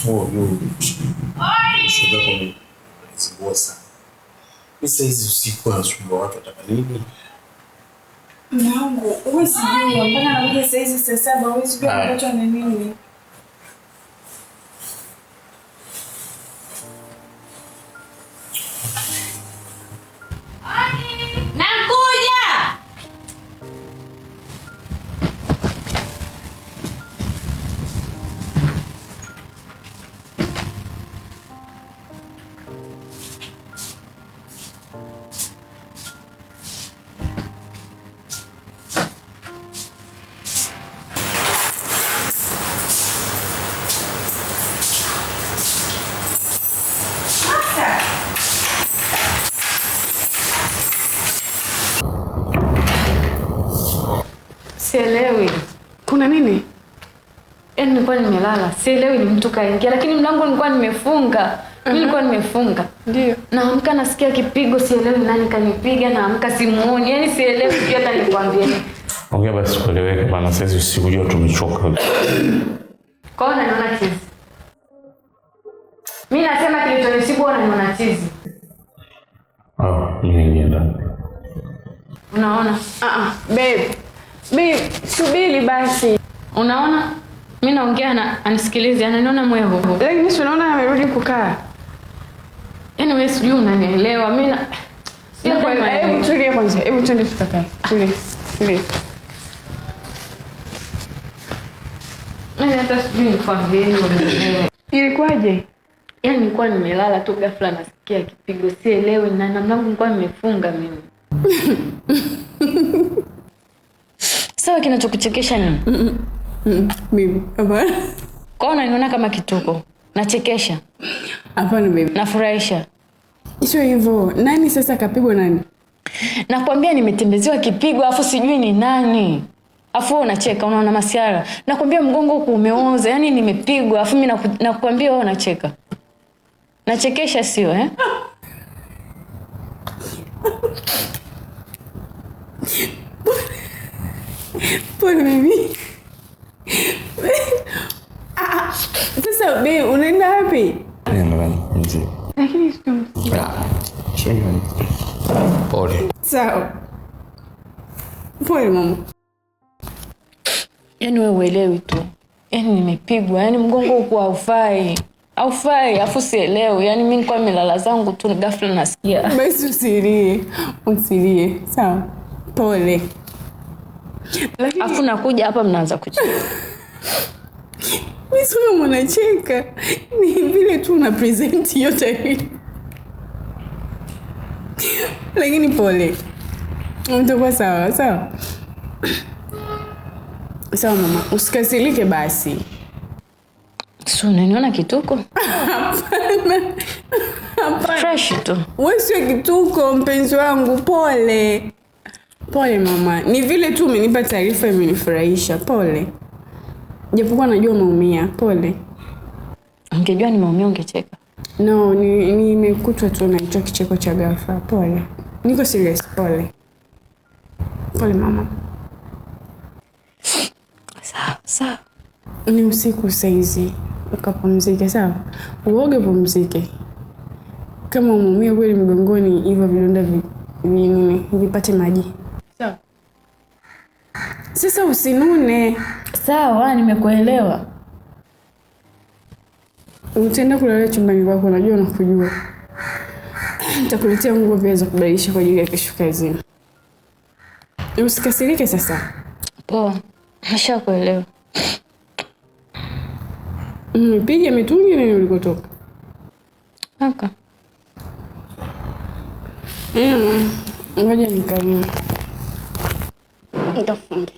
Huyu shoga kama zingua sana. Sasa hizi usiku anasumbua watu wataka nini? Mwanangu, wewe sijui mbona anakuja sasa hizi saa 7 wewe sijui ambacho ana nini? Sielewi. Kuna nini? Yaani nilikuwa nimelala. Sielewi ni mtu kaingia lakini mlango nilikuwa nimefunga. Mimi nilikuwa nimefunga. Ndio. Naamka nasikia kipigo, sielewi nani kanipiga, naamka simuoni. Yaani sielewi pia hata nikwambie. Ongea basi kueleweke bana, sasa usiku leo tumechoka. Kwa nini unaona chizi? Mimi nasema kilichonisibu unaona chizi. Mimi nienda. Unaona? Babe. Babe, subiri basi. Unaona? Mimi naongea na anisikilize, ananiona mwehu. Lakini si unaona amerudi kukaa. Yaani wewe sijui unanielewa. Mimi na hebu tulia kwanza. Hebu twende tukakae. Tulia. Mimi hata sijui nikwambie nini. Ilikuwaje? Yaani nilikuwa nimelala tu ghafla nasikia kipigo, sielewi na mlango nilikuwa nimefunga mimi. Sawa, kinachokuchekesha nini? Baby, hapana. Kwa nini unaniona kama kituko? Nachekesha? Hapana baby. Nafurahisha? Sio hivyo. Nani sasa kapigwa nani? Nakwambia nimetembezewa kipigo afu sijui ni nani. Afu unacheka, unaona masiara. Nakwambia mgongo huko umeoza, yani nimepigwa afu mimi nakwambia wewe unacheka. Nachekesha sio Pole baby. Sasa baby, unaenda wapi? Nenda nje. Lakini sio. Pole. Sawa. Pole mama. Yaani wewe uelewi tu. Yaani nimepigwa, yaani mgongo huko haufai. Haufai, afu sielewi. Yaani mimi nilikuwa nimelala zangu tu ghafla nasikia. Basi usilie. Sawa. Pole. Afu nakuja hapa mnaanza kucheka. Mimi sio mnacheka. Ni vile tu na present yote hii. Lakini pole. Mtakuwa sawa. Sawa mama, usikasirike basi. So unaniona kituko? Hapana. Fresh tu. Wewe sio kituko mpenzi wangu, pole. Pole mama. Ni vile tu umenipa taarifa imenifurahisha. Pole. Japokuwa najua umeumia. Pole. Ungejua nimeumia ungecheka. No, nimekutwa tu na hicho kicheko cha ghafla. Pole. Niko serious. Pole. Pole mama. Sawa. Ni usiku saizi. Ukapumzike, sawa? Uoge pumzike. Kama umeumia kweli mgongoni hivyo vidonda vipate maji. Sawa. Sasa usinune. Sawa, nimekuelewa. Utaenda kulala chumbani kwako, najua nakujua. Nitakuletea nguo pia za kubadilisha kwa ajili ya kesho kazini. Usikasirike sasa. Poa. Nishakuelewa. Piga mitungi nini ulikotoka? Haka. Ngoja nikae. Nitafunga.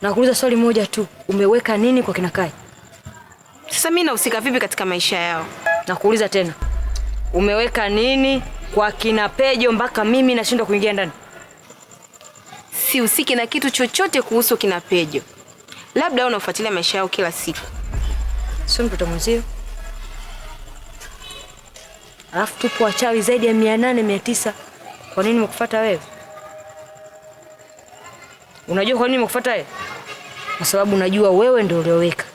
Nakuuliza swali moja tu, umeweka nini kwa kina Kai? Sasa mimi nahusika vipi katika maisha yao? Nakuuliza tena, umeweka nini kwa kina Pejo mpaka mimi nashindwa kuingia ndani? Sihusiki na kitu chochote kuhusu kina Pejo. Labda unafuatilia maisha yao kila siku. Sio mtoto mwenzio. Alafu tupo wachawi zaidi ya 800 900. Kwa nini nimekufuata wewe? Unajua kwa nini nimekufuata wewe? Kwa sababu unajua wewe ndio ulioweka.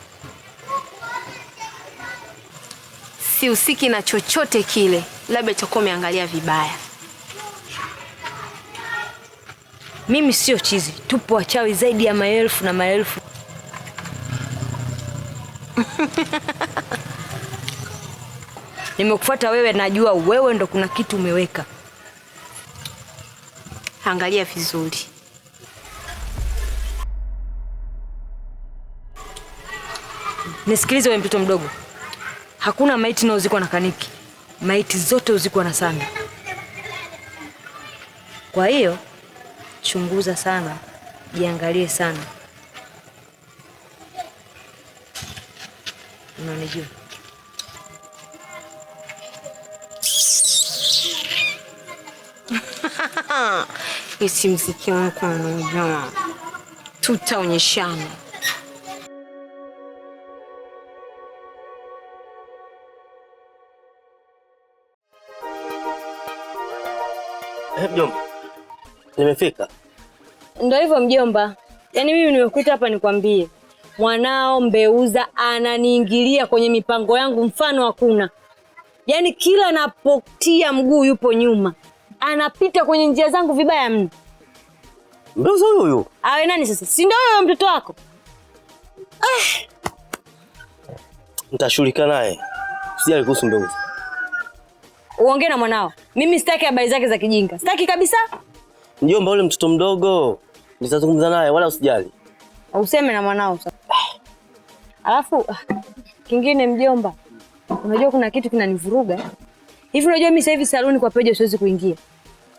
Sihusiki na chochote kile. Labda itakuwa umeangalia vibaya. Mimi sio chizi. Tupo wachawi zaidi ya maelfu na maelfu. Nimekufuata wewe, najua wewe ndo kuna kitu umeweka. Angalia vizuri. Nisikilize wewe mtoto mdogo. Hakuna maiti inaozikwa na kaniki. Maiti zote uzikwa na sanda. Kwa hiyo chunguza sana, jiangalie sana. Unanijua? Isi mziki wako unajua. Tutaonyeshana. Mjomba, nimefika. Ndio hivyo mjomba. Yaani mimi nimekuita hapa nikwambie. Mwanao Mbeuza ananiingilia kwenye mipango yangu mfano hakuna. Yaani kila napotia mguu yupo nyuma. Anapita kwenye njia zangu vibaya mno. Mbeuza huyo? Awe nani sasa? Si ndio huyo mtoto wako? Nitashughulika naye. Sijali kuhusu Mbeuza. Uongee na mwanao. Mimi sitaki habari zake za kijinga. Sitaki kabisa. Mjomba, ule mtoto mdogo nitazungumza naye, wala usijali. Useme na mwanao sasa. Alafu kingine mjomba, unajua kuna kitu kinanivuruga. Hivi unajua mimi sasa hivi saluni kwa Pejo siwezi kuingia.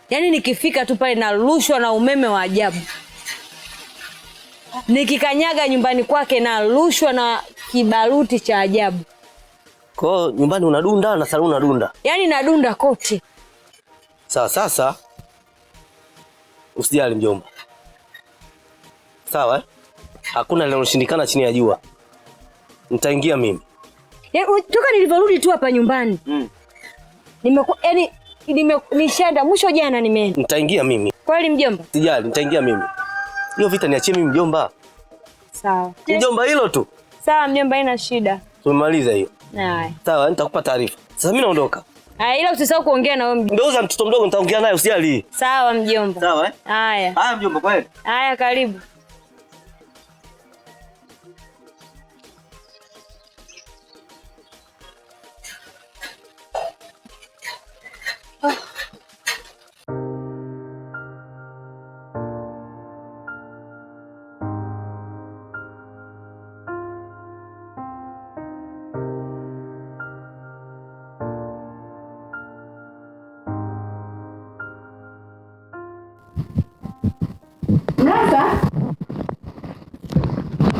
Yaani nikifika tu pale narushwa na umeme wa ajabu. Nikikanyaga nyumbani kwake narushwa na kibaruti cha ajabu. Kwa nyumbani unadunda na saluni unadunda. Yaani nadunda kote. Sawa, sasa usijali mjomba. Sawa? Hakuna linaloshindikana chini ya jua. Nitaingia mimi. Yaani toka nilivyorudi tu hapa nyumbani. Nishaenda mwisho jana nimeenda. Nitaingia mimi. Kweli mjomba? Sijali, nitaingia mimi. Hiyo vita niachie mimi mjomba. Sawa. Mjomba, hilo tu. Sawa mjomba, haina shida. Tumemaliza hiyo. Haya. Sawa, nitakupa taarifa. Sasa mimi naondoka. Haya, ila usisahau kuongea na wewe. Mbeuza mtoto mdogo nitaongea naye, usijali. Sawa mjomba. Sawa Haya. Haya mjomba, kweli. Haya, karibu.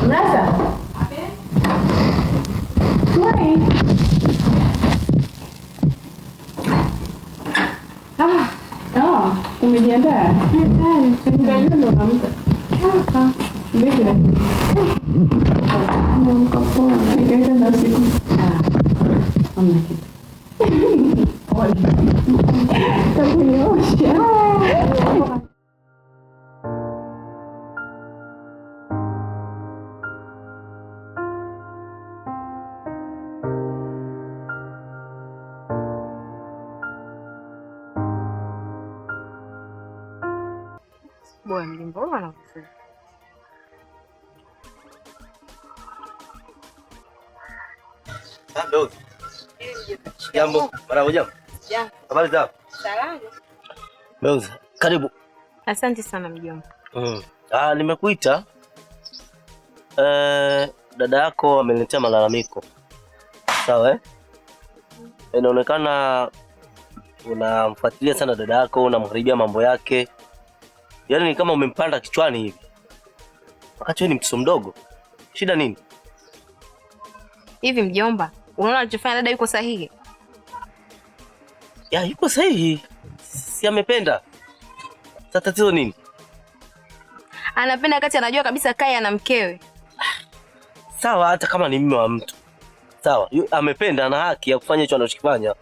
Nasa? Why? Umejiandaa? Ndio ndo naamka. Vipi? Naamka poa. Nikaenda na siku. Hamna kitu. Takunyosha. Bwana mlimbo na kufu. Ndio. Jambo, mara jambo. Jambo. Habari zako? Salama. Mbeuza, karibu. Asante sana mjomba. Nimekuita. Dada yako ameniletea malalamiko. Sawa Inaonekana unamfuatilia sana dada yako, unamharibia mambo yake. Yaani ni kama umempanda kichwani hivi. Wakati wewe ni mtoto mdogo. Shida nini? Hivi mjomba, unaona alichofanya dada yuko sahihi? Ya, yuko sahihi. Si amependa. Sasa tatizo nini? Anapenda kati anajua kabisa Kai ana mkewe. Sawa, hata kama ni mume wa mtu. Sawa, amependa, ana haki ya kufanya hicho anachokifanya.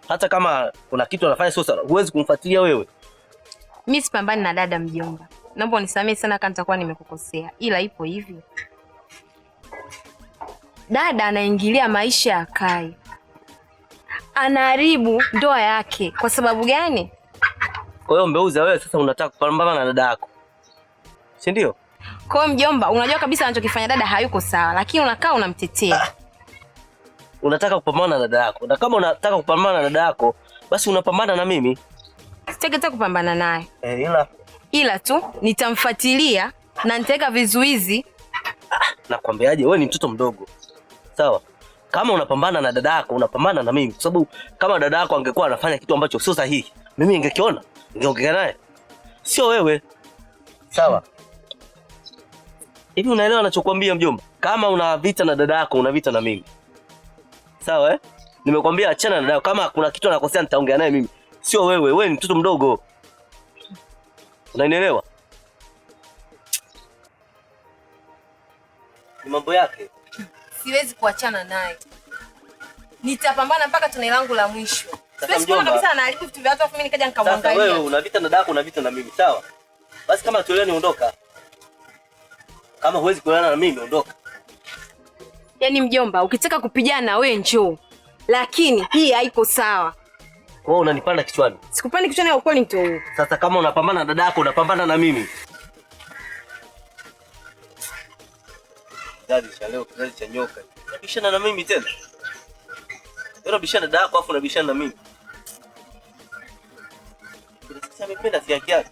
Hata kama kuna kitu anafanya sio sawa, huwezi kumfuatilia wewe. Mimi sipambani na dada mjomba. Naomba unisamehe sana kama nitakuwa nimekukosea. Ila ipo hivi. Dada anaingilia maisha ya Kai. Anaharibu ndoa yake. Kwa sababu gani? Kwa hiyo Mbeuza, wewe sasa unataka kupambana na dada yako, si ndio? Kwa hiyo mjomba, unajua kabisa anachokifanya dada hayuko sawa, lakini unakaa unamtetea. Unataka kupambana na dada yako. Na kama unataka kupambana na dada yako, basi unapambana na mimi. Sitaki hata kupambana naye. Ila tu nitamfuatilia na nitaweka vizuizi. Nakwambiaje, wewe ni mtoto mdogo. Sawa? Kama unapambana na dada yako, unapambana na mimi. Kwa sababu kama dada yako angekuwa anafanya kitu ambacho sio sahihi, mimi ningekiona, ningeongea naye. Sio wewe. Sawa? Hivi unaelewa ninachokuambia mjomba? Kama una vita na dada yako, una vita na mimi. Sawa eh? Nimekwambia achana na dada yako. Kama kuna kitu anakosea nitaongea naye mimi. Sio wewe, wewe ni mtoto mdogo. Unanielewa? Ni mambo yake. Siwezi kuachana naye. Nitapambana mpaka tone langu la mwisho. Siwezi kuona kabisa anaharibu vitu vya watu afu mimi nikaja nikamwangalia. Sasa wewe una vita na dada yako, una vita na mimi, sawa? Basi kama tuelewane, ondoka. Kama huwezi kuelewana na mimi, ondoka. Yaani mjomba, ukitaka kupigana wewe njoo. Lakini hii haiko sawa. Wewe unanipanda kichwani. Sikupandi kichwani, au kweli ndio huo. Sasa kama unapambana na dada yako, unapambana na mimi. Kizazi cha nyoka. Unabishana na mimi tena? Unabishana na dada yako afu unabishana na mimi. Sasa amependa si yake yake.